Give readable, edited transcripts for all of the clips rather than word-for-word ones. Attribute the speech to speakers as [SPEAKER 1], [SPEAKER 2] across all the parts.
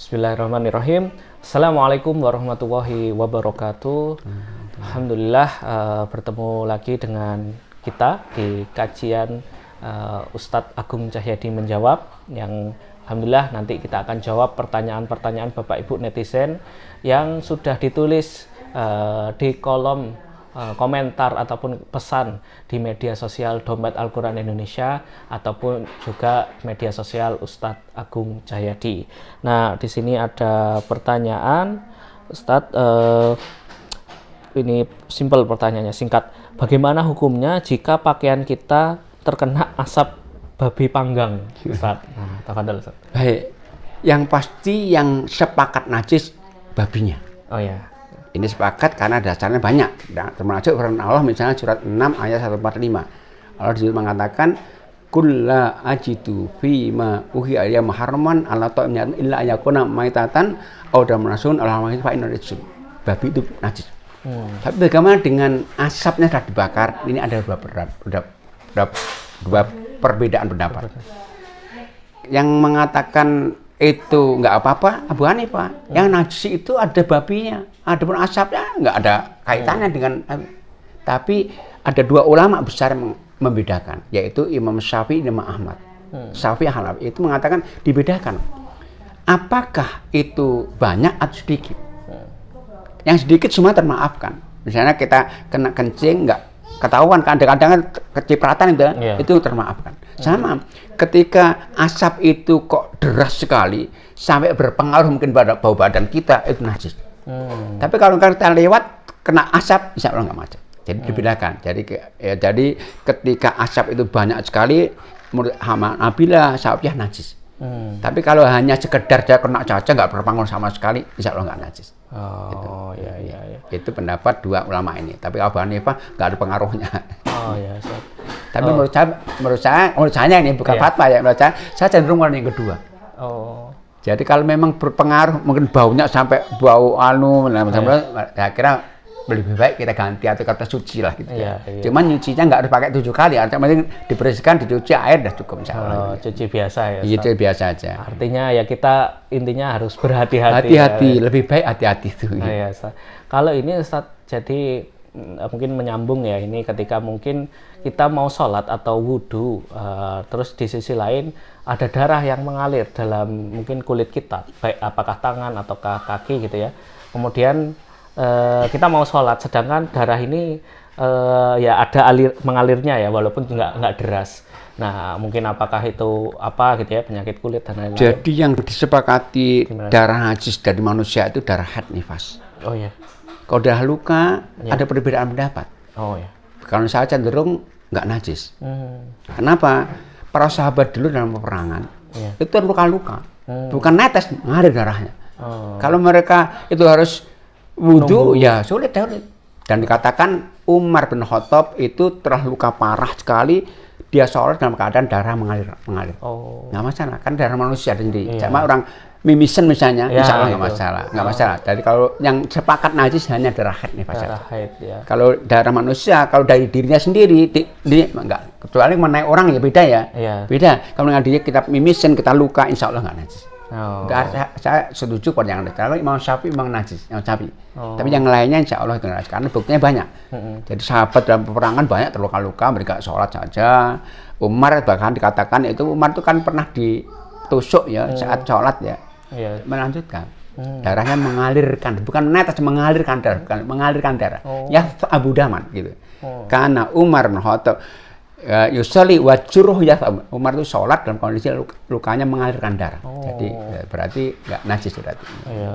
[SPEAKER 1] Bismillahirrahmanirrahim. Assalamualaikum warahmatullahi wabarakatuh. Alhamdulillah bertemu lagi dengan kita di kajian Ustadz Agung Cahyadi menjawab, yang alhamdulillah nanti kita akan jawab pertanyaan-pertanyaan Bapak Ibu netizen yang sudah ditulis di kolom komentar ataupun pesan di media sosial Dompet Al-Quran Indonesia ataupun juga media sosial Ustadz Agung Cahyadi. Nah, di sini ada pertanyaan, Ustadz. Ini simpel pertanyaannya, singkat. Bagaimana hukumnya jika pakaian kita terkena asap babi panggang, Ustadz? Nah, tafadhol, Ustadz.
[SPEAKER 2] Baik, yang pasti yang sepakat najis babinya.
[SPEAKER 1] Oh ya.
[SPEAKER 2] Ini sepakat karena dasarnya banyak. Termasuk firman Allah misalnya surat 6 ayat 145. Allah disitu mengatakan, "Kulla ajidu fi ma uhiya ilayya muharraman ala ta'amin illa ayakuna maitatan aw daman nasun ala ma fa inna rijsun." Babi itu najis. Tapi bagaimana dengan asapnya sudah dibakar? Ini ada dua perbedaan pendapat. Yang mengatakan itu nggak apa-apa, Abu Hanifah. Yang najis itu ada babinya, adapun asapnya nggak ada kaitannya dengan. Tapi ada dua ulama besar yang membedakan, yaitu Imam Syafi'i dan Imam Ahmad. Syafi'i Hanafi itu mengatakan dibedakan. Apakah itu banyak atau sedikit? Yang sedikit semua termaafkan. Misalnya kita kena kencing nggak ketahuan, kadang-kadang kecipratan itu termaafkan. Sama ketika asap itu kok deras sekali sampai berpengaruh mungkin pada bau badan kita, itu najis. Tapi kalau kita lewat kena asap, insya Allah nggak macet. Jadi dibedakan. Jadi ketika asap itu banyak sekali, menurut Hanabilah Syafi'iyah najis. Tapi kalau hanya sekedar dia kena caca nggak berpengaruh sama sekali, insya Allah nggak najis.
[SPEAKER 1] Oh, gitu. Ya.
[SPEAKER 2] Itu pendapat dua ulama ini. Tapi Abu Hanifah nggak ada pengaruhnya.
[SPEAKER 1] Oh ya.
[SPEAKER 2] Tapi menurut saya ini bukan fatwa ya. Menurut saya cenderung warna yang kedua.
[SPEAKER 1] Oh.
[SPEAKER 2] Jadi kalau memang berpengaruh, mungkin baunya sampai bau saya kira lebih baik kita ganti atau kata suci lah gitu. Iya. Cuman nyucinya nggak harus pakai 7 kali, artinya penting dibersihkan, dicuci air dah cukup insyaallah.
[SPEAKER 1] Cuci biasa ya.
[SPEAKER 2] Itu biasa aja.
[SPEAKER 1] Artinya ya kita intinya harus berhati-hati.
[SPEAKER 2] Hati-hati, lebih baik hati-hati itu.
[SPEAKER 1] Ya. Kalau ini Ustadz, jadi mungkin menyambung ya, ini ketika mungkin kita mau sholat atau wudhu, terus di sisi lain ada darah yang mengalir dalam mungkin kulit kita, baik apakah tangan ataukah kaki gitu ya. Kemudian kita mau sholat, sedangkan darah ini ya ada mengalirnya ya, walaupun nggak deras. Nah, mungkin apakah itu apa gitu ya, penyakit kulit dan lain-lain.
[SPEAKER 2] Jadi yang disepakati darah najis dari manusia itu darah haid nifas.
[SPEAKER 1] Oh ya.
[SPEAKER 2] Kalau darah luka ada perbedaan pendapat.
[SPEAKER 1] Oh ya.
[SPEAKER 2] Kalau saya cenderung nggak najis. Kenapa? Para sahabat dulu dalam peperangan itu luka-luka, bukan netes, mengalir darahnya. Kalau mereka itu harus wudhu, ya sulit. Dan dikatakan Umar bin Khattab itu telah luka parah sekali, dia sholat dalam keadaan darah mengalir. Nggak masalah, kan darah manusia sendiri. Sama orang mimisen misalnya, insya Allah nggak masalah. Jadi kalau yang sepakat najis hanya darah haid nih, Kalau darah manusia, kalau dari dirinya sendiri, enggak. Kecuali mengenai orang ya beda ya. Beda. Kalau dengan diri kita mimisen, kita luka, insya Allah nggak najis. Saya setuju pada yang ada. Kalau Imam Syafi'i memang najis, tapi yang lainnya insya Allah itu najis, karena buktinya banyak. Jadi sahabat dalam peperangan banyak terluka-luka, mereka sholat saja. Umar bahkan dikatakan Umar itu kan pernah ditusuk ya saat sholat ya. Melanjutkan darahnya mengalirkan, bukan menetes, mengalirkan darah. Ya Abu Daman gitu. Karena Umar bin Khattab Yusali wajuruh ya, Umar itu sholat dalam kondisi lukanya mengalirkan darah. Jadi berarti nggak najis berarti.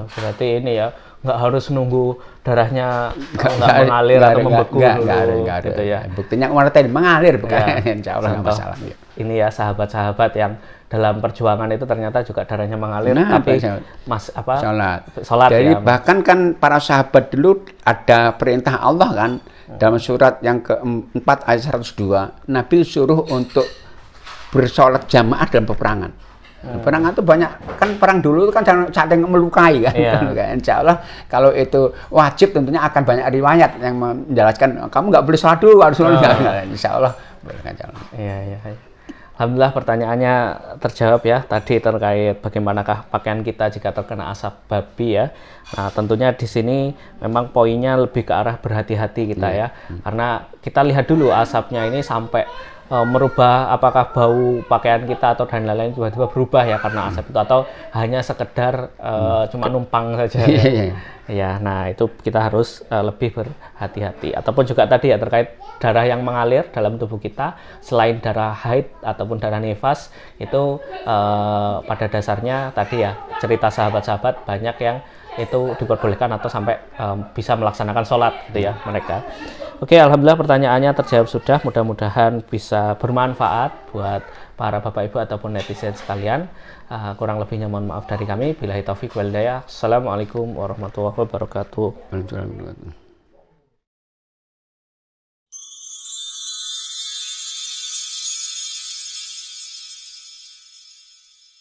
[SPEAKER 1] Berarti ini ya, nggak harus nunggu darahnya nggak mengalir atau membeku
[SPEAKER 2] nggak ada. Gitu ya. Buktinya Umar tadi mengalir, bukan insya Allah nggak masalah.
[SPEAKER 1] Ini ya sahabat-sahabat yang dalam perjuangan itu ternyata juga darahnya mengalir, tapi sholat.
[SPEAKER 2] Jadi bahkan kan para sahabat dulu ada perintah Allah kan. Dalam surat yang keempat ayat 102, Nabi suruh untuk bersolat jamaah dalam peperangan. Peperangan itu banyak, kan perang dulu itu kan saling melukai kan. Insya Allah kalau itu wajib tentunya akan banyak riwayat yang menjelaskan kamu nggak boleh sholat dulu, harus sholat. Insya Allah boleh.
[SPEAKER 1] Alhamdulillah pertanyaannya terjawab ya tadi terkait bagaimanakah pakaian kita jika terkena asap babi ya. Nah tentunya di sini memang poinnya lebih ke arah berhati-hati kita ya, karena kita lihat dulu asapnya ini sampai merubah apakah bau pakaian kita atau dan lain-lain tiba-tiba berubah ya karena asap itu, atau hanya sekedar cuma numpang saja. Ya, nah itu kita harus lebih berhati-hati. Ataupun juga tadi ya terkait darah yang mengalir dalam tubuh kita, selain darah haid ataupun darah nifas, itu pada dasarnya tadi ya cerita sahabat-sahabat banyak yang itu diperbolehkan atau sampai bisa melaksanakan sholat gitu ya mereka. Oke, alhamdulillah pertanyaannya terjawab sudah. Mudah-mudahan bisa bermanfaat buat para bapak ibu ataupun netizen sekalian. Kurang lebihnya mohon maaf dari kami. Billahi taufik wal hidayah. Assalamualaikum warahmatullahi wabarakatuh.